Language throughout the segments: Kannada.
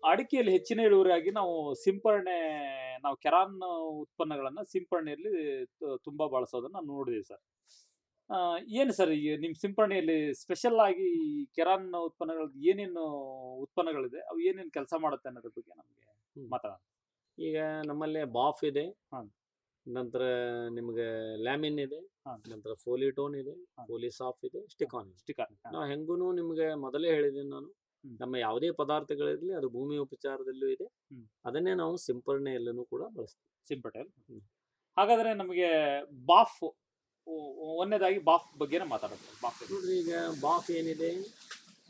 ಅಡಿಕೆಯಲ್ಲಿ ಹೆಚ್ಚಿನ ಇಳುವರಿಯಾಗಿ ನಾವು ಕೆರಾನ್ ಉತ್ಪನ್ನಗಳನ್ನ ಸಿಂಪರಣೆಯಲ್ಲಿ ತುಂಬಾ ಬಳಸೋದನ್ನ ನಾವು ನೋಡಿದೀವಿ ಸರ್. ಆ, ಏನು ಸರ್ ಈ ನಿಮ್ ಸಿಂಪರಣೆಯಲ್ಲಿ ಸ್ಪೆಷಲ್ ಆಗಿ ಈ ಕೆರಾನ್ ಉತ್ಪನ್ನಗಳದ್ದು ಏನೇನು ಉತ್ಪನ್ನಗಳಿದೆ? ಅವು ಏನೇನು ಕೆಲಸ ಮಾಡುತ್ತೆ ಅನ್ನೋದ್ರ ಬಗ್ಗೆ ನಮ್ಗೆ ಹ್ಮ್. ಮಾತಾಡೋಣ. ಈಗ ನಮ್ಮಲ್ಲಿ ಬಾಫ್ ಇದೆ, ಹಾ. ನಂತರ ನಿಮ್ಗೆ ಲ್ಯಾಮಿನ್ ಇದೆ, ಹಾ. ನಂತರ ಫೋಲಿಟೋನ್ ಇದೆ, ಹಾ. ಫೋಲಿಸಾಫ್ ಇದೆ, ಸ್ಟಿಕಾನ್ ಇದೆ. ಸ್ಟಿಕರ್. ನಾವು ಹೆಂಗೂ ನಿಮ್ಗೆ ಮೊದಲೇ ಹೇಳಿದ್ದೀನಿ ನಾನು, ಹ್ಮ್. ನಮ್ಮ ಯಾವುದೇ ಪದಾರ್ಥಗಳಿರಲಿ ಅದು ಭೂಮಿ ಉಪಚಾರದಲ್ಲೂ ಇದೆ, ಹ್ಮ್. ಅದನ್ನೇ ನಾವು ಸಿಂಪರಣೆಯಲ್ಲೂ ಕೂಡ ಬಳಸ್ತೀವಿ. ಸಿಂಪಟೆಲ್. ಹ್ಮ್. ಹಾಗಾದ್ರೆ ನಮಗೆ ಬಾಫ್ ಒಂದನೇದಾಗಿ ಬಾಫ್ ಬಗ್ಗೆನೇ ಮಾತಾಡೋದು. ಬಾಫ್ ನೋಡ್ರಿ, ಈಗ ಬಾಫ್ ಏನಿದೆ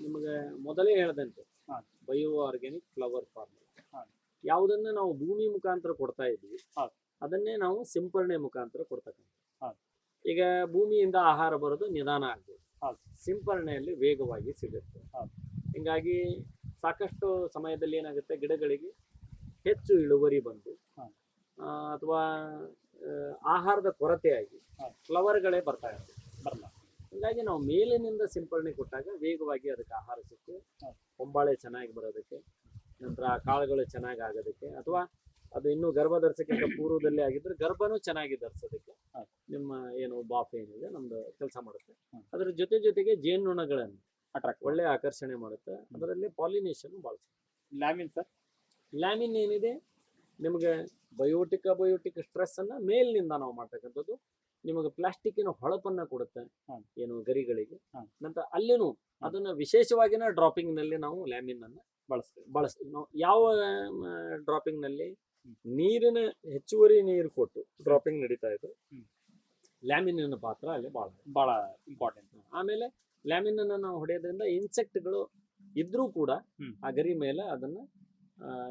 ನಿಮಗೆ ಮೊದಲೇ ಹೇಳ್ದಂತೆ ಹಾ. ಬಯೋ ಆರ್ಗ್ಯಾನಿಕ್ ಫ್ಲವರ್ ಫಾರ್ಮ್, ಹಾ. ಯಾವುದನ್ನ ನಾವು ಭೂಮಿ ಮುಖಾಂತರ ಕೊಡ್ತಾ ಇದ್ವಿ ಹಾ. ಅದನ್ನೇ ನಾವು ಸಿಂಪರಣೆ ಮುಖಾಂತರ ಕೊಡ್ತಕ್ಕಂಥ. ಹಾ. ಈಗ ಭೂಮಿಯಿಂದ ಆಹಾರ ಬರೋದು ನಿಧಾನ ಆಗ್ಬೋದು, ಹಾ. ಸಿಂಪರಣೆಯಲ್ಲಿ ವೇಗವಾಗಿ ಸಿಗುತ್ತೆ. ಹಾ. ಹಿಂಗಾಗಿ ಸಾಕಷ್ಟು ಸಮಯದಲ್ಲಿ ಏನಾಗುತ್ತೆ, ಗಿಡಗಳಿಗೆ ಹೆಚ್ಚು ಇಳುವರಿ ಬಂದು ಹಾ. ಅಥವಾ ಆಹಾರದ ಕೊರತೆಯಾಗಿ ಹಾ. ಫ್ಲವರ್ಗಳೇ ಬರ್ತಾ ಇರ್ತದೆ. ಬರಲ್ಲ. ಹಿಂಗಾಗಿ ನಾವು ಮೇಲಿನಿಂದ ಸಿಂಪರಣೆ ಕೊಟ್ಟಾಗ ವೇಗವಾಗಿ ಅದಕ್ಕೆ ಆಹಾರ ಸಿಕ್ಕು ಹಾ. ಹೊಂಬಾಳೆ ಚೆನ್ನಾಗಿ ಬರೋದಕ್ಕೆ, ನಂತರ ಕಾಳುಗಳು ಚೆನ್ನಾಗಿ ಆಗೋದಕ್ಕೆ, ಅಥವಾ ಅದು ಇನ್ನೂ ಗರ್ಭ ಧರಿಸಕ್ಕಿಂತ ಪೂರ್ವದಲ್ಲಿ ಆಗಿದ್ರೆ ಗರ್ಭನೂ ಚೆನ್ನಾಗಿ ಧರಿಸೋದಕ್ಕೆ ಹಾ. ನಿಮ್ಮ ಏನು ಬಾಫ್ ಏನಿದೆ ನಮ್ದು ಕೆಲಸ ಮಾಡುತ್ತೆ. ಹಾ. ಅದರ ಜೊತೆಗೆ ಜೇನುನೊಣಗಳನ್ನು ಅಟ್ರಾಕ್ಟ್ ಒಳ್ಳೆ ಆಕರ್ಷಣೆ ಮಾಡುತ್ತೆ. ಅದರಲ್ಲಿ ಪಾಲಿನೇಷನ್ ಬಳಸುತ್ತೆ. Lamin sir. ಲ್ಯಾಮಿನ್ ಏನಿದೆ ನಿಮಗೆ ಬಯೋಟಿಕ್ ಸ್ಟ್ರೆಸ್ ಅನ್ನ ಮೇಲಿನಿಂದ ನಾವು ಮಾಡ್ತಕ್ಕಂಥದ್ದು. ನಿಮಗೆ ಪ್ಲಾಸ್ಟಿಕ್ಕಿನ ಹೊಳಪನ್ನ ಕೊಡುತ್ತೆ ಹಾ. ಏನು ಗರಿಗಳಿಗೆ. ಹಾ. ನಂತರ ಅಲ್ಲಿನೂ ಅದನ್ನ ವಿಶೇಷವಾಗಿನ ಡ್ರಾಪಿಂಗ್ ನಲ್ಲಿ ನಾವು ಲ್ಯಾಮಿನ್ ಅನ್ನ ಬಳಸ್ತೀವಿ. ನಾವು ಯಾವ ಡ್ರಾಪಿಂಗ್ ನಲ್ಲಿ ನೀರಿನ ಹೆಚ್ಚುವರಿ ನೀರು ಕೊಟ್ಟು ಡ್ರಾಪಿಂಗ್ ನಡೀತಾ ಇದೆ, ಹ್ಮ್. ಲ್ಯಾಮಿನ್ ಪಾತ್ರ ಅಲ್ಲಿ ಬಹಳ ಇಂಪಾರ್ಟೆಂಟ್. ಆಮೇಲೆ ಲ್ಯಾಮಿನ್ ಅನ್ನ ನಾವು ಹೊಡೆಯೋದ್ರಿಂದ ಇನ್ಸೆಕ್ಟ್ಗಳು ಇದ್ರೂ ಕೂಡ ಹ್ಮ್. ಆ ಗರಿ ಮೇಲೆ ಅದನ್ನ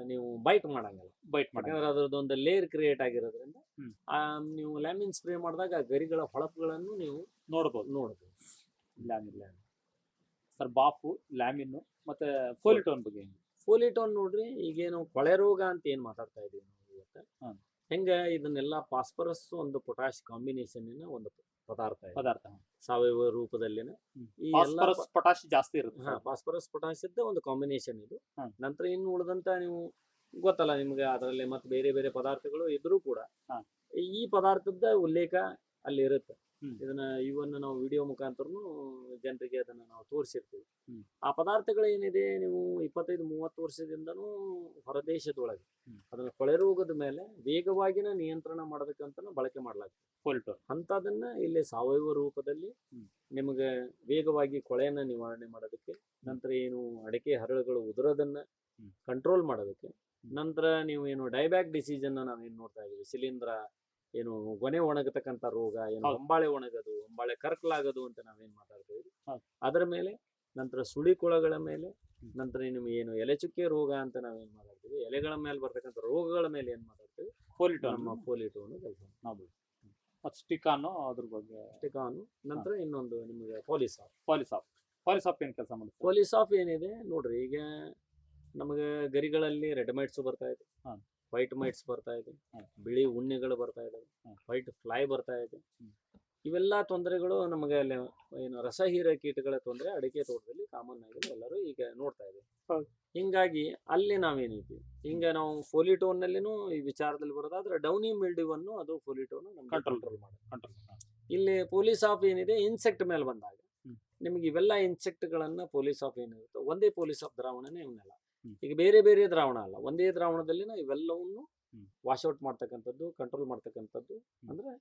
ನೀವು ಬೈಟ್ ಮಾಡಂಗಿಲ್ಲ. ಬೈಟ್ ಮಾಡಿ. ಯಾಕಂದ್ರೆ ಅದ್ರದ್ದು ಒಂದು ಲೇಯರ್ ಕ್ರಿಯೇಟ್ ಆಗಿರೋದ್ರಿಂದ ಹ್ಮ್. ನೀವು ಲ್ಯಾಮಿನ್ ಸ್ಪ್ರೇ ಮಾಡಿದಾಗ ಆ ಗರಿಗಳ ಹೊಳಪುಗಳನ್ನು ನೀವು ನೋಡ್ಬೋದು. ಲ್ಯಾಮಿನ್ ಸರ್, ಬಾಫು, ಲ್ಯಾಮಿನ್ ಮತ್ತೆ ಫೋಲಿಟೋನ್ ಬಗ್ಗೆ ಹೆಂಗೆ? ಫೋಲಿಟೋನ್ ನೋಡ್ರಿ, ಈಗೇನು ಕೊಳೆ ರೋಗ ಅಂತ ಏನ್ ಮಾತಾಡ್ತಾ ಇದೀವಿ ನಾವು ಇವತ್ತು, ಹ್ಮ್. ಹೆಂಗ ಇದನ್ನೆಲ್ಲ ಫಾಸ್ಫರಸ್ ಒಂದು ಪೊಟ್ಯಾಶ್ ಕಾಂಬಿನೇಷನ್ ಒಂದು ಪದಾರ್ಥ ಇದೆ. ಪದಾರ್ಥ ಸಾವಯವ ರೂಪದಲ್ಲಿನ ಈ ಎಲ್ಲ ಫಾಸ್ಫರಸ್ ಪೊಟ್ಯಾಶ್ ಜಾಸ್ತಿ ಇರುತ್ತೆ. ಫಾಸ್ಫರಸ್ ಪೊಟ್ಯಾಶ್ ಇದ್ದ ಒಂದು ಕಾಂಬಿನೇಷನ್ ಇದು. ಹ್ಮ್. ನಂತರ ಇನ್ನು ಉಳಿದಂತ ನೀವು ಗೊತ್ತಲ್ಲ ನಿಮ್ಗೆ, ಅದರಲ್ಲಿ ಮತ್ತೆ ಬೇರೆ ಬೇರೆ ಪದಾರ್ಥಗಳು ಇದ್ರೂ ಕೂಡ ಹಾ. ಈ ಪದಾರ್ಥದ ಉಲ್ಲೇಖ ಅಲ್ಲಿ ಇರುತ್ತೆ. ಹ್ಮ್. ಇದನ್ನ ಇವನ್ನ ನಾವು ವಿಡಿಯೋ ಮುಖಾಂತರನು ಜನರಿಗೆ ಅದನ್ನ ನಾವು ತೋರಿಸಿರ್ತೀವಿ. ಹ್ಮ್. ಆ ಪದಾರ್ಥಗಳು ಏನಿದೆ, ನೀವು 25-30 ವರ್ಷದಿಂದನೂ ಹೊರದೇಶದೊಳಗೆ ಹ್ಮ್. ಅದನ್ನ ಕೊಳೆ ರೋಗದ ಮೇಲೆ ವೇಗವಾಗಿನ ನಿಯಂತ್ರಣ ಮಾಡೋದಕ್ಕಂತ ಬಳಕೆ ಮಾಡ್ಲಾಗ್ತದೆ. ಫೋಲಿಟೋನ್ ಅಂತದನ್ನ ಇಲ್ಲಿ ಸಾವಯವ ರೂಪದಲ್ಲಿ ಹ್ಮ್. ನಿಮಗೆ ವೇಗವಾಗಿ ಕೊಳೆಯನ್ನ ನಿವಾರಣೆ ಮಾಡೋದಕ್ಕೆ, ನಂತರ ಏನು ಅಡಿಕೆ ಹರಳುಗಳು ಉದುರೋದನ್ನ ಹ್ಮ್. ಕಂಟ್ರೋಲ್ ಮಾಡೋದಕ್ಕೆ, ನಂತರ ನೀವು ಏನು ಡೈಬ್ಯಾಕ್ ಡಿಸೀಸ್ ಅನ್ನ ನಾವೇನ್ ನೋಡ್ತಾ ಇದೀವಿ, ಶಿಲೀಂಧ್ರ ಏನು ಗೊನೆ ಒಣಗತಕ್ಕಂಥ ರೋಗ, ಏನು ಹೌದು. ಹೊಂಬಾಳೆ ಒಣಗೋದು, ಹೊಂಬಾಳೆ ಕರ್ಕಲಾಗೋದು ಅಂತ ನಾವೇನ್ ಮಾತಾಡ್ತೀವಿ, ಹೌದು. ಅದರ ಮೇಲೆ, ನಂತರ ಸುಳಿಕೊಳಗಳ ಮೇಲೆ, ಹ್ಮ್. ನಂತರ ನಿಮ್ಗೆ ಏನು ಎಲೆ ಚುಕ್ಕೆ ರೋಗ ಅಂತ ನಾವೇನ್ ಮಾತಾಡ್ತೀವಿ, ಎಲೆಗಳ ಮೇಲೆ ಬರ್ತಕ್ಕಂಥ ರೋಗಗಳ ಮೇಲೆ ಏನ್ ಮಾತಾಡ್ತೀವಿ, ಫೋಲಿಟೋನ್ ನಮ್ಮ ಫೋಲಿಟೋನು ಕೆಲಸ. ನಾವು ಮತ್ತೆ ಸ್ಟಿಕಾನು ಅದ್ರ ಬಗ್ಗೆ. ಸ್ಟಿಕಾನು, ನಂತರ ಇನ್ನೊಂದು ನಿಮಗೆ ಪಾಲಿಸಾಫ್. ಪಾಲಿಸಾಫ್ ಏನ್ ಕೆಲಸ ಮಾಡುತ್ತೆ? ಪಾಲಿಸಾಫ್ ಏನಿದೆ ನೋಡ್ರಿ, ಈಗ ನಮಗೆ ಗರಿಗಳಲ್ಲಿ ರೆಡ್ ಮೈಟ್ಸ್ ಬರ್ತಾ ಇದೆ, ಹಾ. ವೈಟ್ ಮೈಟ್ಸ್ ಬರ್ತಾ ಇದೆ, ಹಾ. ಬಿಳಿ ಉಣ್ಣೆಗಳು ಬರ್ತಾ ಇದಾವೆ, ಹಾ. ವೈಟ್ ಫ್ಲೈ ಬರ್ತಾ ಇದೆ. ಹ್ಮ್. ಇವೆಲ್ಲ ತೊಂದರೆಗಳು ನಮಗೆ ಅಲ್ಲಿ ಏನು ರಸಹೀರ ಕೀಟಗಳ ತೊಂದರೆ ಅಡಿಕೆ ತೋಟದಲ್ಲಿ ಕಾಮನ್ ಆಗಿ ಎಲ್ಲರೂ ಈಗ ನೋಡ್ತಾ ಇದ್ದೀವಿ. ಹೌದು. ಹಿಂಗಾಗಿ ಅಲ್ಲಿ ನಾವೇನಿದ್ವಿ, ಹಿಂಗ ನಾವು ಫೋಲಿಟೋನ್ ನಲ್ಲಿನೂ ಈ ವಿಚಾರದಲ್ಲಿ ಬರೋದಾದ್ರೆ ಡೌನಿ ಮಿಲ್ಡ್ಯೂವನ್ನು ಅದು ಫೋಲಿಟೋನ್ ಕಂಟ್ರೋಲ್ ಕಂಟ್ರೋಲ್. ಇಲ್ಲಿ ಪೋಲಿಸಾಫ್ ಏನಿದೆ ಇನ್ಸೆಕ್ಟ್ ಮೇಲೆ ಬಂದಾಗ ಹ್ಮ್. ನಿಮ್ಗೆ ಇವೆಲ್ಲ ಇನ್ಸೆಕ್ಟ್ಗಳನ್ನ ಪೋಲಿಸಾಫ್ ಏನಿರುತ್ತೆ, ಒಂದೇ ಪೋಲಿಸಾಫ್ ದ್ರಾವಣನೇ ಇವನ್ನೆಲ್ಲ. ಹ್ಮ್. ಈಗ ಬೇರೆ ಬೇರೆ ದ್ರಾವಣ ಅಲ್ಲ, ಒಂದೇ ದ್ರಾವಣದಲ್ಲಿ ಇವೆಲ್ಲವನ್ನು ಹ್ಮ್. ವಾಶ್ಔಟ್ ಮಾಡ್ತಕ್ಕಂಥದ್ದು, ಕಂಟ್ರೋಲ್ ಮಾಡ್ತಕ್ಕಂಥದ್ದು. ಅಂದ್ರೆ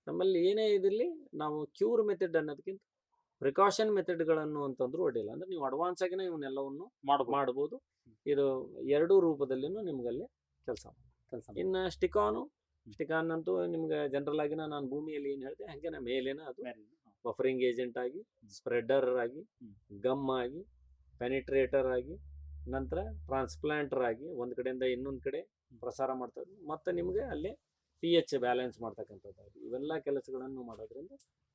ನಮ್ಮಲ್ಲಿ ಏನೇ ಇದಿರಲಿ, ನಾವು ಕ್ಯೂರ್ ಮೆಥಡ್ ಅನ್ನೋದಕ್ಕಿಂತ ಪ್ರಿಕಾಷನ್ ಮೆಥಡ್ಗಳನ್ನು ಅಂತಂದ್ರೂ ಅಡ್ಡಿಲ್ಲ. ಅಂದ್ರೆ ನೀವು ಅಡ್ವಾನ್ಸ್ ಆಗಿನ ಇವನ್ನೆಲ್ಲವನ್ನು ಮಾಡ್ಬೋದು. ಇದು ಎರಡೂ ರೂಪದಲ್ಲಿನೂ ನಿಮ್ಗಲ್ಲಿ ಕೆಲಸ. ಇನ್ನು ಸ್ಟಿಕಾನ್ ಅಂತೂ ನಿಮ್ಗೆ ಜನರಲ್ ಆಗಿನ ನಾನು ಭೂಮಿಯಲ್ಲಿ ಏನು ಹೇಳಿದೆ ಹಂಗೆ ಮೇಲೇನ ಅದು ಬಫರಿಂಗ್ ಏಜೆಂಟ್ ಆಗಿ, ಸ್ಪ್ರೆಡರ್ ಆಗಿ, ಗಮ್ ಆಗಿ, ಪೆನಿಟ್ರೇಟರ್ ಆಗಿ, ನಂತರ ಟ್ರಾನ್ಸ್ಪ್ಲಾಂಟರ್ ಆಗಿ ಒಂದ್ ಕಡೆಯಿಂದ ಇನ್ನೊಂದ್ ಕಡೆ ಪ್ರಸಾರ ಮಾಡ್ತಾರೆ. ಮತ್ತೆ ನಿಮ್ಗೆ ಅಲ್ಲಿ pH ಬ್ಯಾಲೆನ್ಸ್ ಮಾಡ್ತಕ್ಕಂಥದ್ದು, ಇವೆಲ್ಲ ಕೆಲಸಗಳನ್ನು ಮಾಡೋದ್ರಿಂದ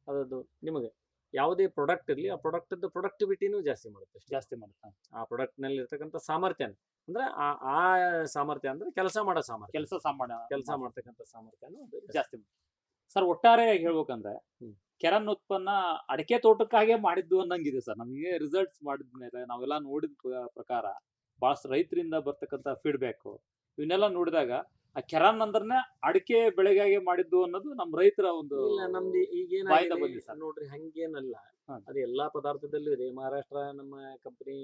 ಅದದ್ದು ನಿಮಗೆ ಯಾವುದೇ ಪ್ರಾಡಕ್ಟ್ ಇರಲಿ ಆ ಪ್ರಾಡಕ್ಟ್ ಪ್ರೊಡಕ್ಟಿವಿಟಿನೂ ಜಾಸ್ತಿ ಮಾಡುತ್ತೆ. ಆ ಪ್ರಾಡಕ್ಟ್ ನಲ್ಲಿ ಇರ್ತಕ್ಕಂಥ ಸಾಮರ್ಥ್ಯ ಅಂದ್ರೆ ಆ ಸಾಮರ್ಥ್ಯ ಅಂದ್ರೆ ಕೆಲಸ ಮಾಡ್ತಕ್ಕಂಥ ಸಾಮರ್ಥ್ಯನೂ ಜಾಸ್ತಿ. ಸರ್, ಒಟ್ಟಾರೆಯಾಗಿ ಹೇಳ್ಬೇಕಂದ್ರೆ ಕೆರನ್ ಉತ್ಪನ್ನ ಅಡಿಕೆ ತೋಟಕ್ಕಾಗೆ ಮಾಡಿದ್ದು ಅನ್ನಂಗಿದೆ ಸರ್. ನಮಗೆ ರಿಸಲ್ಟ್ಸ್ ಮಾಡಿದ್ಮೇಲೆ ನಾವೆಲ್ಲ ನೋಡಿದ ಪ್ರಕಾರ ಬಹಳಷ್ಟು ರೈತರಿಂದ ಬರ್ತಕ್ಕಂಥ ಫೀಡ್ಬ್ಯಾಕ್ ಇವನ್ನೆಲ್ಲ ನೋಡಿದಾಗ ಆ ಕೆರಾನ್ ಅಂದ್ರನೇ ಅಡಿಕೆ ಬೆಳೆಗಾಗಿ ಮಾಡಿದ್ದು ಅನ್ನೋದು ನಮ್ಮ ರೈತರ ಒಂದು ಇಲ್ಲ ನಮ್ದು ಬಾಯಿಂದ ಈಗೇನಾಗಿದೆ ಬಂದಿದೆ ಸರ್. ನೋಡ್ರಿ ಹಂಗೇನಲ್ಲ. ಹಾ. ಅದು ಎಲ್ಲಾ ಪದಾರ್ಥದಲ್ಲೂ ಇದೆ. ಮಹಾರಾಷ್ಟ್ರ ನಮ್ಮ ಕಂಪನಿ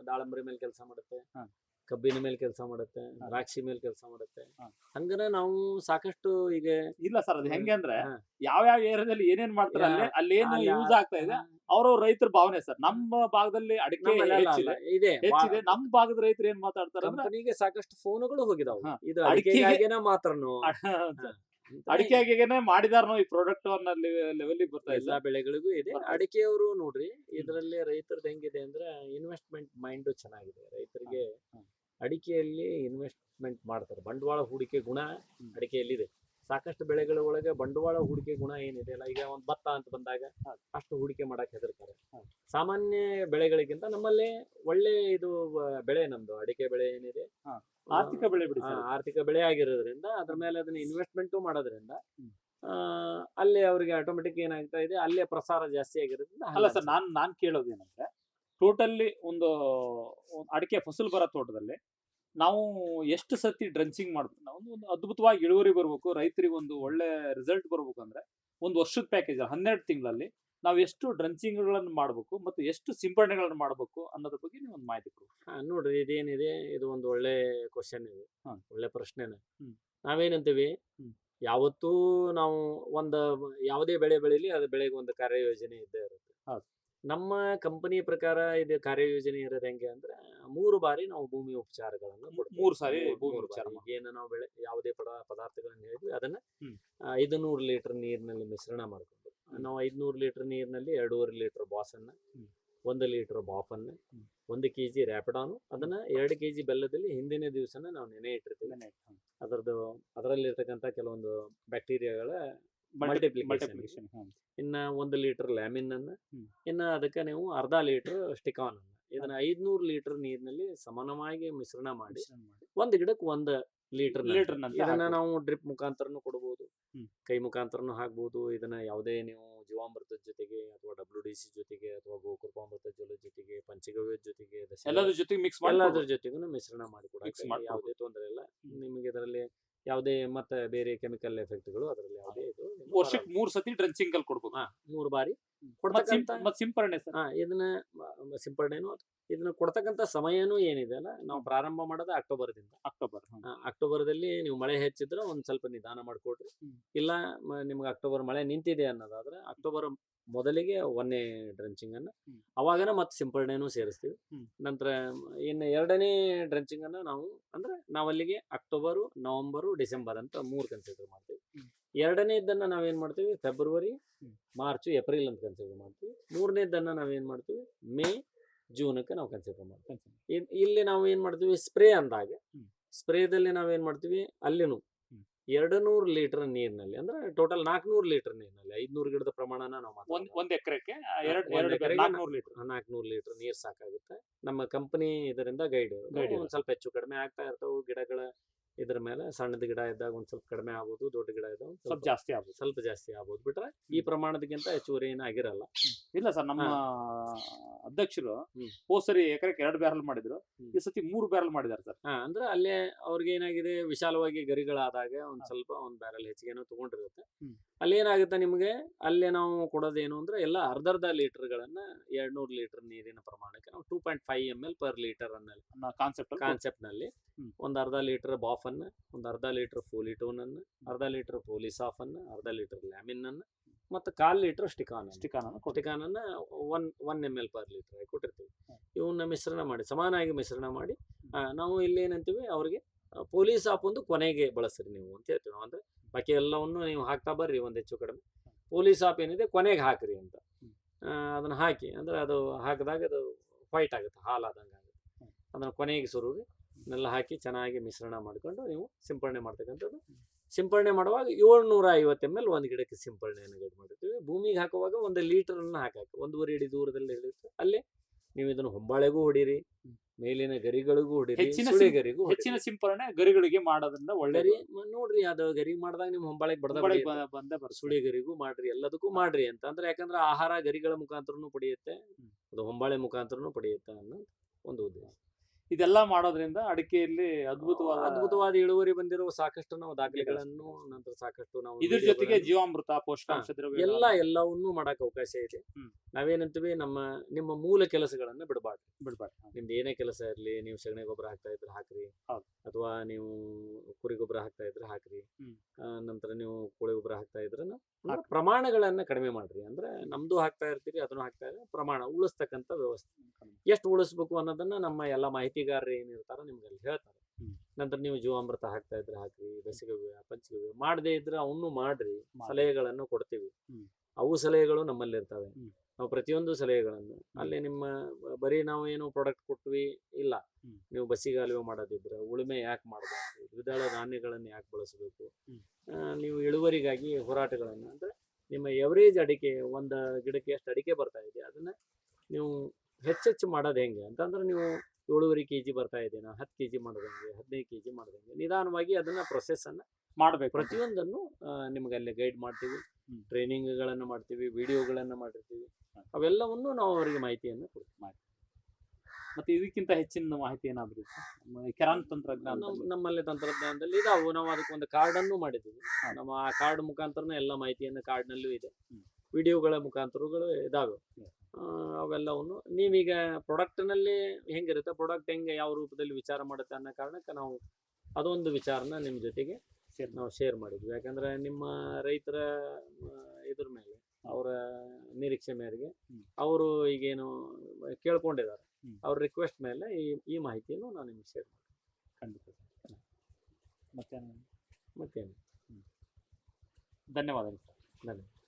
ದಾಳಂಬರಿ ಮೇಲೆ ಕೆಲಸ ಮಾಡುತ್ತೆ, ಹಾ. ಕಬ್ಬಿನ ಮೇಲೆ ಕೆಲಸ ಮಾಡುತ್ತೆ, ಹಾ. ದ್ರಾಕ್ಷಿ ಮೇಲೆ ಕೆಲಸ ಮಾಡುತ್ತೆ. ಹಾ. ಹಂಗನ ನಾವು ಸಾಕಷ್ಟು ಈಗ ಇಲ್ಲ ಸರ್, ಅದು ಹೆಂಗೆ ಅಂದ್ರೆ ಹಾ. ಯಾವ ಏರಿಯಾದಲ್ಲಿ ಏನೇನ್ ಮಾಡ್ತಾರೆ ಅಲ್ಲೇನು ಅಲ್ಲಿ ಯೂಸ್ ಆಗ್ತಾ ಇದೆ ಅವ್ರವ್ರ ರೈತರ ಭಾವನೆ ಸರ್. ನಮ್ಮ ಭಾಗದಲ್ಲಿ ಅಡಿಕೆ ನಮ್ಮಲ್ಲಿ ಅಲ್ಲ, ಹೆಚ್ಚಿದೆ ಅಲ್ಲ, ಇದೆ ಹೆಚ್ಚಿದೆ, ನಮ್ ಭಾಗದ ರೈತರು ಏನ್ ಮಾತಾಡ್ತಾರೆ ಅಂದ್ರೆ ಕಂಪನಿಗೆ ಸಾಕಷ್ಟು ಫೋನುಗಳು ಹೋಗಿದಾವು. ಹಾ. ಇದು ಅಡಿಕೆಗೆ- ಅಡಿಕೆಗಾಗಿನ ಮಾತ್ರನು ಅಡಿಕೆಗೇನೆ ಮಾಡಿದಾರನೋ ಈ ಪ್ರಾಡಕ್ಟ್ ಅನ್ನೋ ಲೆವೆಲ್ ಬರ್ತಾ ಇಲ್ಲ. ಎಲ್ಲಾ ಬೆಳೆಗಳಿಗೂ ಇದೆ. ಬರ್ತದೆ. ಅಡಿಕೆಯವರು ನೋಡ್ರಿ ಇದರಲ್ಲಿ ರೈತರದ್ದು ಹೆಂಗಿದೆ ಅಂದ್ರೆ ಇನ್ವೆಸ್ಟ್ಮೆಂಟ್ ಮೈಂಡ್ ಚೆನ್ನಾಗಿದೆ ರೈತರಿಗೆ. ಹಾ. ಅಡಿಕೆಯಲ್ಲಿ ಇನ್ವೆಸ್ಟ್ಮೆಂಟ್ ಮಾಡ್ತಾರೆ. ಬಂಡವಾಳ ಹೂಡಿಕೆ ಗುಣ ಹ್ಮ್. ಅಡಿಕೆಯಲ್ಲಿದೆ. ಸಾಕಷ್ಟು ಬೆಳೆಗಳ ಒಳಗೆ ಬಂಡವಾಳ ಹೂಡಿಕೆ ಗುಣ ಏನಿದೆ ಅಲ್ಲ, ಈಗ ಒಂದು ಭತ್ತ ಅಂತ ಬಂದಾಗ ಅಷ್ಟು ಹೂಡಿಕೆ ಮಾಡಕ್ ಹೆದರ್ತಾರೆ. ಸಾಮಾನ್ಯ ಬೆಳೆಗಳಿಗಿಂತ ನಮ್ಮಲ್ಲಿ ಒಳ್ಳೆ ಇದು ಬೆಳೆ ನಮ್ದು ಅಡಿಕೆ ಬೆಳೆ ಏನಿದೆ ಆರ್ಥಿಕ ಬೆಳೆ ಬಿಡಿ ಸರ್. ಆರ್ಥಿಕ ಬೆಳೆ ಆಗಿರೋದ್ರಿಂದ ಅದ್ರ ಮೇಲೆ ಅದನ್ನ ಇನ್ವೆಸ್ಟ್ಮೆಂಟ್ ಮಾಡೋದ್ರಿಂದ ಹ್ಮ್. ಅಲ್ಲೇ ಅವ್ರಿಗೆ ಆಟೋಮೆಟಿಕ್ ಏನಾಗ್ತಾ ಇದೆ, ಅಲ್ಲೇ ಪ್ರಸಾರ ಜಾಸ್ತಿ ಆಗಿರೋದ್ರಿಂದ ಅಲ್ಲ ಸರ್, ನಾನ್ ಕೇಳೋದೇನಂದ್ರೆ ಟೋಟಲಿ ಒಂದು ಅಡಿಕೆ ಫಸಲು ಬರೋ ತೋಟದಲ್ಲಿ ನಾವು ಎಷ್ಟು ಸತಿ ಡ್ರಂಚಿಂಗ್ ಮಾಡ್ಬೇಕು, ನಾವು ಒಂದು ಅದ್ಭುತವಾಗಿ ಇಳುವರಿ ಬರ್ಬೇಕು, ರೈತರಿಗೆ ಒಂದು ಒಳ್ಳೆ ರಿಸಲ್ಟ್ ಬರ್ಬೇಕು ಅಂದ್ರೆ ಒಂದು ವರ್ಷದ ಪ್ಯಾಕೇಜ್ 12 ತಿಂಗಳಲ್ಲಿ ನಾವು ಎಷ್ಟು ಡ್ರಂಚಿಂಗ್ಗಳನ್ನು ಮಾಡಬೇಕು ಮತ್ತು ಎಷ್ಟು ಸಿಂಪಡಣೆಗಳನ್ನು ಮಾಡಬೇಕು ಅನ್ನೋದ್ರ ಬಗ್ಗೆ ನೀವು ಒಂದು ಮಾಹಿತಿ ಕೊಡಿ. ನೋಡ್ರಿ ಇದೇನಿದೆ, ಇದು ಒಂದು ಒಳ್ಳೆ ಕ್ವಶನ್ ಇದೆ. ಹಾ. ಒಳ್ಳೆ ಪ್ರಶ್ನೆನೆ. ಹ್ಮ್. ನಾವೇನಂತೀವಿ, ಹ್ಮ್. ಯಾವತ್ತೂ ನಾವು ಒಂದು ಯಾವುದೇ ಬೆಳೆ ಬೆಳೀಲಿ ಅದು ಬೆಳೆಗೆ ಒಂದು ಕಾರ್ಯಯೋಜನೆ ಇದ್ದೇ ಇರುತ್ತೆ. ಹೌದು. ನಮ್ಮ ಕಂಪನಿ ಪ್ರಕಾರ ಇದು ಕಾರ್ಯಯೋಜನೆ ಇರೋದು ಹೆಂಗೆ ಅಂದ್ರೆ 3 ಬಾರಿ ನಾವು ಭೂಮಿ ಉಪಚಾರಗಳನ್ನು ಕೊಡ್ತೀವಿ. 3 ಸಾರಿ ಭೂಮಿ ಮೂರು ಉಪಚಾರ ಬಾರಿ. ಏನು ನಾವು ಯಾವುದೇ ಪದಾರ್ಥಗಳನ್ನ ಹೇಳಿದ್ವಿ ಅದನ್ನ ಹ್ಮ್. 500 ಲೀಟರ್ ನೀರಿನಲ್ಲಿ ಮಿಶ್ರಣ ಮಾಡ್ಕೊಂಡು ನಾವು 500 ಲೀಟರ್ ನೀರಿನಲ್ಲಿ 2.5 ಲೀಟರ್ ಬಾಸನ್ನ, 1 ಲೀಟರ್ ಬಾಫನ್ನ, 1 kg ರ್ಯಾಪಿಡಾನು, ಅದನ್ನ 2 kg ಬೆಲ್ಲದಲ್ಲಿ ಹಿಂದಿನ ದಿವಸನ ನಾವು ನೆನೆ ಇಟ್ಟಿರ್ತೀವಿ. ಅದರಲ್ಲಿರ್ತಕ್ಕಂಥ ಕೆಲವೊಂದು ಬ್ಯಾಕ್ಟೀರಿಯಾಗಳ ಮಲ್ಟಿಪ್ಲಿಕೇಶನ್. ಇನ್ನ 1 ಲೀಟರ್ ಲ್ಯಾಮಿನ್ ಅನ್ನ, ಇನ್ನ ಅದಕ್ಕೆ ನೀವು 1/2 ಲೀಟರ್ ಸ್ಟಿಕಾನ್ ಅನ್ನ, ಇದನ್ನ 500 ಲೀಟರ್ ನೀರಿನಲ್ಲಿ ಸಮಾನವಾಗಿ ಮಿಶ್ರಣ ಮಾಡಿ ಒಂದು ಗಿಡಕ್ಕೆ 1 ಲೀಟರ್ ಇದನ್ನ ನಾವು ಡ್ರಿಪ್ ಮುಖಾಂತರನು ಕೊಡಬಹುದು, ಕೈ ಮುಖಾಂತರನು ಹಾಕ್ಬಹುದು. ಇದನ್ನ ಯಾವುದೇ ನೀವು ಜೀವಾಮೃತದ ಜೊತೆಗೆ ಅಥವಾ WDC ಜೊತೆಗೆ ಅಥವಾ ಗೋಕೃಪಾಮೃತ ಜಲ ಜೊತೆಗೆ ಪಂಚಗವ್ಯ ಜೊತೆಗೆ ಎಲ್ಲದ್ರ ಜೊತೆಗೆ ಮಿಕ್ಸ್ ಮಾಡಿ ಎಲ್ಲದ್ರ ಜೊತೆಗೂ ಮಿಶ್ರಣ ಮಾಡಿ Mix ಕೊಡಕ್ಕೆ ಮಾಡ್ಕೊಡ್ಬೋದು. ಯಾವುದೇ ತೊಂದರೆ ಇಲ್ಲ. ನಿಮಗೆ ಇದರಲ್ಲಿ ಯಾವುದೇ ಮತ್ತೆ ಬೇರೆ ಕೆಮಿಕಲ್ ಎಫೆಕ್ಟ್ಗಳು ಅದರಲ್ಲಿ ಯಾವುದೇ ಇದು ವರ್ಷಕ್ಕೆ 3 ಸತಿ ಡ್ರಂಚಿಂಗ್ ಅಲ್ಲಿ ಕೊಡ್ಬೇಕು. 3 ಬಾರಿ ಮತ್ತೆ ಕೊಡ್ತಕ್ಕಂತ ಸಿಂಪರಣೆ ಸರ್. ಇದನ್ನ ಸಿಂಪಡಣೆನು ಇದನ್ನ ಕೊಡ್ತಕ್ಕಂತ ಸಮಯನೂ ಏನಿದೆ ಅಲ್ಲ, ನಾವು ಪ್ರಾರಂಭ ಮಾಡೋದು ಅಕ್ಟೋಬರ್ದಿಂದ. ಅಕ್ಟೋಬರ್ದಲ್ಲಿ ನೀವು ಮಳೆ ಹೆಚ್ಚಿದ್ರೆ ಒಂದ್ ಸ್ವಲ್ಪ ನಿಧಾನ ಮಾಡ್ಕೊಡ್ರಿ. ಇಲ್ಲ ನಿಮ್ಗೆ ಅಕ್ಟೋಬರ್ ಮಳೆ ನಿಂತಿದೆ ಅನ್ನೋದಾದ್ರೆ ಅಕ್ಟೋಬರ್ ಮೊದಲಿಗೆ 1ನೇ ಡ್ರಂಚಿಂಗ್ ಅನ್ನ, ಅವಾಗನ ಮತ್ತೆ ಸಿಂಪಡಣೆನೂ ಸೇರಿಸ್ತೀವಿ. ನಂತರ ಇನ್ನು 2ನೇ ಡ್ರಂಚಿಂಗ್ ಅನ್ನ ನಾವು ಅಂದ್ರೆ ನಾವಲ್ಲಿಗೆ ಅಕ್ಟೋಬರು, ನವೆಂಬರು, ಡಿಸೆಂಬರ್ ಅಂತ 3 ಕನ್ಸಿಡರ್ ಮಾಡ್ತೀವಿ. 2ನೇದನ್ನ ನಾವೇನ್ ಮಾಡ್ತೀವಿ ಫೆಬ್ರವರಿ, ಮಾರ್ಚ್, ಏಪ್ರಿಲ್ ಅಂತ ಕನ್ಸಿಡರ್ ಮಾಡ್ತೀವಿ. 3ನೇದನ್ನ ನಾವೇನ್ ಮಾಡ್ತೀವಿ ಮೇ, ಜೂನ್ಕ್ಕೆ ನಾವು ಕನ್ಸಿಡರ್ ಮಾಡ್ತೀವಿ. ಇಲ್ಲಿ ನಾವು ಏನ್ ಮಾಡ್ತೀವಿ ಸ್ಪ್ರೇ ಅಂದಾಗ ಸ್ಪ್ರೇದಲ್ಲಿ ನಾವೇನ್ ಮಾಡ್ತೀವಿ ಅಲ್ಲಿನೂ 200 ಲೀಟರ್ ನೀರಿನಲ್ಲಿ ಅಂದ್ರೆ ಟೋಟಲ್ 400 ಲೀಟರ್ ನೀರಿನಲ್ಲಿ 500 ಗಿಡದ ಪ್ರಮಾಣನ ನಾವು ಒಂದ್ ಎಕರೆಗೆ 400 ಲೀಟರ್ ನೀರ್ ಸಾಕಾಗುತ್ತೆ. ನಮ್ಮ ಕಂಪನಿ ಇದರಿಂದ ಗೈಡ್ ಒಂದ್ ಸ್ವಲ್ಪ ಹೆಚ್ಚು ಕಡಿಮೆ ಆಗ್ತಾ ಇರ್ತಾವೆ ಗಿಡಗಳ ಇದ್ರ ಮೇಲೆ. ಸಣ್ಣದ ಗಿಡ ಇದ್ದಾಗ ಒಂದ್ ಸ್ವಲ್ಪ ಕಡಿಮೆ ಆಗ್ಬೋದು, ದೊಡ್ಡ ಗಿಡ ಇದ್ದಾಗ ಸ್ವಲ್ಪ ಜಾಸ್ತಿ ಆಗ್ಬೋದು ಬಿಟ್ರೆ ಈ ಪ್ರಮಾಣದಕ್ಕಿಂತ ಹೆಚ್ಚುವರಿ ಏನಾಗಿರಲ್ಲ. ಇಲ್ಲ ಸರ್, ನಮ್ಮ ಅಧ್ಯಕ್ಷರು ಹೋದ್ ಸರಿ ಎಕರೆಗೆ 2 ಬ್ಯಾರಲ್ ಮಾಡಿದ್ರು, ಈ ಸತಿ 3 ಬ್ಯಾರಲ್ ಮಾಡಿದಾರೆ ಸರ್. ಅಂದ್ರೆ ಅಲ್ಲೇ ಅವ್ರಿಗೆ ಏನಾಗಿದೆ, ವಿಶಾಲವಾಗಿ ಗರಿಗಳಾದಾಗ ಒಂದ್ ಸ್ವಲ್ಪ ಒಂದ್ ಬ್ಯಾರಲ್ ಹೆಚ್ಚಿಗೆನೂ ತಗೊಂಡಿರುತ್ತೆ. ಅಲ್ಲೇನಾಗುತ್ತೆ ನಿಮ್ಗೆ ಅಲ್ಲೇ ನಾವು ಕೊಡೋದೇನು ಅಂದ್ರೆ ಎಲ್ಲ ಅರ್ಧ ಲೀಟರ್ಗಳನ್ನ 200 ಲೀಟರ್ ನೀರಿನ ಪ್ರಮಾಣಕ್ಕೆ ನಾವು 2.5 ml ಪರ್ ಲೀಟರ್ ಅನ್ನಲ್ಲಿ ಕಾನ್ಸೆಪ್ಟ್ ನಲ್ಲಿ ಒಂದ್ 1/2 ಲೀಟರ್ ಬಾಫ್ ಅನ್ನ, ಒಂದ್ 1/2 ಲೀಟರ್ ಫೋಲಿಟೋನ್ ಅನ್ನ, 1/2 ಲೀಟರ್ ಪೋಲಿಸಾಫ್ ಅನ್ನ, 1/2 ಲೀಟರ್ ಲ್ಯಾಮಿನ್ ಅನ್ನ, ಮತ್ತೆ 1/4 ಲೀಟರ್ ಸ್ಟಿಕಾನ್ ಅನ್ನ 1 ml ಪರ್ ಲೀಟರ್ ಆಗಿ ಕೊಟ್ಟಿರ್ತೀವಿ. ಇವನ್ನ ಮಿಶ್ರಣ ಮಾಡಿ ಸಮಾನಾಗಿ ಮಿಶ್ರಣ ಮಾಡಿ ನಾವು ಇಲ್ಲಿ ಏನಂತೀವಿ ಅವ್ರಿಗೆ ಪೋಲಿಸಾಫ್ ಒಂದು ಕೊನೆಗೆ ಬಳಸ್ರಿ ನೀವು ಅಂತ ಹೇಳ್ತೀವಿ ನಾವು. ಅಂದ್ರೆ ಬಾಕಿ ಎಲ್ಲವನ್ನು ನೀವು ಹಾಕ್ತಾ ಬರ್ರಿ ಒಂದ್ ಹೆಚ್ಚು ಕಡಿಮೆ, ಪೋಲಿಸಾಫ್ ಏನಿದೆ ಕೊನೆಗೆ ಹಾಕ್ರಿ ಅಂತ. ಅದನ್ನ ಹಾಕಿ ಅಂದ್ರೆ ಅದು ಹಾಕಿದಾಗ ಅದು ವೈಟ್ ಆಗುತ್ತೆ, ಹಾಲಾದಂಗೆ ಆಗುತ್ತೆ. ಅದನ್ನ ಕೊನೆಗೆ ಸುರುವಿ ನೆಲ್ಲ ಹಾಕಿ ಚೆನ್ನಾಗಿ ಮಿಶ್ರಣ ಮಾಡ್ಕೊಂಡು ನೀವು ಸಿಂಪಡಣೆ ಮಾಡ್ತಕ್ಕಂಥದ್ದು. ಸಿಂಪಡಣೆ ಮಾಡುವಾಗ 750 ml ಒಂದು ಗಿಡಕ್ಕೆ ಸಿಂಪಡಣೆಯನ್ನು ಗೈಡ್ ಮಾಡಿರ್ತೀವಿ. ಭೂಮಿಗೆ ಹಾಕುವಾಗ 1 ಲೀಟರ್ ಅನ್ನ ಹಾಕಿ 1.5 ಅಡಿ ದೂರದಲ್ಲಿ ಹಿಡಿಯುತ್ತೆ. ಅಲ್ಲೇ ನೀವು ಇದನ್ನು ಹೊಂಬಾಳೆಗೂ ಹೊಡೀರಿ, ಮೇಲಿನ ಗರಿಗಳಿಗೂ ಹೊಡೀರಿ, ಸುಳಿಗರಿಗೂ ಹೆಚ್ಚಿನ ಸಿಂಪರಣೆ ಗರಿಗಳಿಗೆ ಮಾಡೋದ್ರಿಂದ ಒಳ್ಳೆ. ನೋಡ್ರಿ ಅದು ಗರಿ ಮಾಡಿದಾಗ ನಿಮ್ ಹೊಂಬಾಳೆಗೆ ಬಡದ ಸುಳಿಗರಿಗೂ ಮಾಡ್ರಿ, ಎಲ್ಲದಕ್ಕೂ ಮಾಡ್ರಿ ಅಂತ. ಅಂದ್ರೆ ಯಾಕಂದ್ರೆ ಆಹಾರ ಗರಿಗಳ ಮುಖಾಂತರನು ಪಡೆಯುತ್ತೆ, ಅದು ಹೊಂಬಾಳೆ ಮುಖಾಂತರನು ಪಡೆಯುತ್ತೆ ಅನ್ನೋ ಒಂದು ಉದ್ದೇಶ. ಇದೆಲ್ಲ ಮಾಡೋದ್ರಿಂದ ಅಡಿಕೆಯಲ್ಲಿ ಅದ್ಭುತವಾದ ಇಳುವರಿ ಬಂದಿರುವ ಸಾಕಷ್ಟು ನಾವು ದಾಖಲೆಗಳನ್ನು ನಂತರ ಸಾಕಷ್ಟು ನಾವು ಇದ್ರ ಜೊತೆಗೆ ವಿಡಿಯೋಗಳನ್ನು ಜೀವಾಮೃತ ಪೋಷಕಾಂಶ ದ್ರವ್ಯ ಎಲ್ಲವನ್ನೂ ಮಾಡಕ್ ಅವಕಾಶ ಇದೆ. ನಾವೇನಂತೀವಿ, ನಿಮ್ಮ ಮೂಲ ಕೆಲಸಗಳನ್ನ ಬಿಡಬಾರ್ದು. ನಿಮ್ದು ಏನೇ ಕೆಲಸ ಇರ್ಲಿ, ನೀವು ಸಗಣಿ ಗೊಬ್ಬರ ಹಾಕ್ತಾ ಇದ್ರೆ ಹಾಕ್ರಿ, ಅಥವಾ ನೀವು ಕುರಿ ಗೊಬ್ಬರ ಹಾಕ್ತಾ ಇದ್ರೆ ಹಾಕ್ರಿ, ನಂತರ ನೀವು ಕೋಳಿ ಗೊಬ್ಬರ ಹಾಕ್ತಾ ಇದ್ರೆ ಪ್ರಮಾಣಗಳನ್ನ ಕಡಿಮೆ ಮಾಡ್ರಿ. ಅಂದ್ರೆ ನಮ್ದು ಹಾಕ್ತಾ ಇರ್ತೀರಿ, ಅದನ್ನು ಹಾಕ್ತಾ ಇದ್ರೆ ಪ್ರಮಾಣ ಉಳಿಸ್ತಕ್ಕಂಥ ವ್ಯವಸ್ಥೆ, ಎಷ್ಟು ಉಳಿಸ್ಬೇಕು ಅನ್ನೋದನ್ನ ನಮ್ಮ ಎಲ್ಲ ಮಾಹಿತಿಗಾರರು ಏನಿರ್ತಾರೋ ನಿಮ್ಗೆ ಅಲ್ಲಿ ಹೇಳ್ತಾರೆ. ನಂತರ ನೀವು ಜೀವಾಮೃತ ಹಾಕ್ತಾ ಇದ್ರೆ ಹಾಕ್ರಿ, ಬೆಸಿಗವ್ಯ ಪಂಚಗವ್ಯ ಮಾಡದೇ ಇದ್ರೆ ಅವನು ಮಾಡ್ರಿ, ಸಲಹೆಗಳನ್ನು ಕೊಡ್ತೀವಿ. ಅವು ಸಲಹೆಗಳು ನಮ್ಮಲ್ಲಿ ಇರ್ತವೆ. ನಾವು ಪ್ರತಿಯೊಂದು ಸಲಹೆಗಳನ್ನು ಅಲ್ಲಿ ನಿಮ್ಮ ಬರೀ ನಾವು ಏನು ಪ್ರಾಡಕ್ಟ್ ಕೊಟ್ವಿ ಇಲ್ಲ, ನೀವು ಬಸಿಗಾಲುವೆ ಮಾಡೋದಿದ್ರೆ ಉಳುಮೆ ಯಾಕೆ ಮಾಡಬೇಕು, ದ್ವಿದಳ ಧಾನ್ಯಗಳನ್ನು ಯಾಕೆ ಬಳಸಬೇಕು, ನೀವು ಇಳುವರಿಗಾಗಿ ಹೋರಾಟಗಳನ್ನು, ಅಂದ್ರೆ ನಿಮ್ಮ ಎವರೇಜ್ ಅಡಿಕೆ ಒಂದು ಗಿಡಕ್ಕೆ ಎಷ್ಟು ಅಡಿಕೆ ಬರ್ತಾ ಇದೆ ಅದನ್ನ ನೀವು ಹೆಚ್ಚೆಚ್ಚು ಮಾಡೋದು ಹೆಂಗೆ ಅಂತಂದ್ರೆ, ನೀವು 7.5 kg ಬರ್ತಾ ಇದೆನಾ, 10 kg ಮಾಡೋದಂಗೆ, 15 kg ಮಾಡೋದಂಗೆ ನಿಧಾನವಾಗಿ ಅದನ್ನ ಪ್ರೊಸೆಸ್ ಅನ್ನ ಮಾಡಬೇಕು. ಪ್ರತಿಯೊಂದನ್ನು ನಿಮ್ಗೆ ಅಲ್ಲಿ ಗೈಡ್ ಮಾಡ್ತೀವಿ, ಟ್ರೈನಿಂಗ್ಗಳನ್ನು ಮಾಡ್ತೀವಿ, ವಿಡಿಯೋಗಳನ್ನು ಮಾಡಿರ್ತೀವಿ. ಅವೆಲ್ಲವನ್ನು ನಾವು ಅವರಿಗೆ ಮಾಹಿತಿಯನ್ನು ಕೊಡ್ತೀವಿ. ಮತ್ತೆ ಇದಕ್ಕಿಂತ ಹೆಚ್ಚಿನ ಮಾಹಿತಿ ಏನಾದ್ರು ಕೆರಾನ್ ತಂತ್ರಜ್ಞಾನ ನಮ್ಮಲ್ಲಿ ತಂತ್ರಜ್ಞಾನದಲ್ಲಿ ಇದಾವು. ನಾವು ಅದಕ್ಕೆ ಒಂದು ಕಾರ್ಡನ್ನು ಮಾಡಿದ್ದೀವಿ. ನಮ್ಮ ಆ ಕಾರ್ಡ್ ಮುಖಾಂತರನೇ ಎಲ್ಲ ಮಾಹಿತಿಯನ್ನು ಕಾರ್ಡ್ನಲ್ಲೂ ಇದೆ, ವಿಡಿಯೋಗಳ ಮುಖಾಂತರಗಳು ಇದಾವೆ. ಅವೆಲ್ಲವನ್ನು ನೀವೀಗ ಪ್ರಾಡಕ್ಟ್ನಲ್ಲಿ ಹೆಂಗಿರುತ್ತೆ, ಪ್ರಾಡಕ್ಟ್ ಹೆಂಗೆ ಯಾವ ರೂಪದಲ್ಲಿ ವಿಚಾರ ಮಾಡುತ್ತೆ ಅನ್ನೋ ಕಾರಣಕ್ಕೆ ನಾವು ಅದೊಂದು ವಿಚಾರನ ನಿಮ್ಮ ಜೊತೆಗೆ ನಾವು ಶೇರ್ ಮಾಡಿದ್ವಿ. ಯಾಕಂದ್ರೆ ನಿಮ್ಮ ರೈತರ ಇದ್ರ ಮೇಲೆ, ಅವರ ನಿರೀಕ್ಷೆ ಮೇರೆಗೆ ಅವರು ಈಗೇನು ಕೇಳ್ಕೊಂಡಿದ್ದಾರೆ, ಅವ್ರ ರಿಕ್ವೆಸ್ಟ್ ಮೇಲೆ ಈ ಮಾಹಿತಿಯನ್ನು ನಾನು ನಿಮ್ಗೆ ಶೇರ್ ಮಾಡ್ತೀನಿ. ಖಂಡಿತ. ಮತ್ತೇನು? ಧನ್ಯವಾದಗಳು ಸರ್. ಧನ್ಯವಾದ.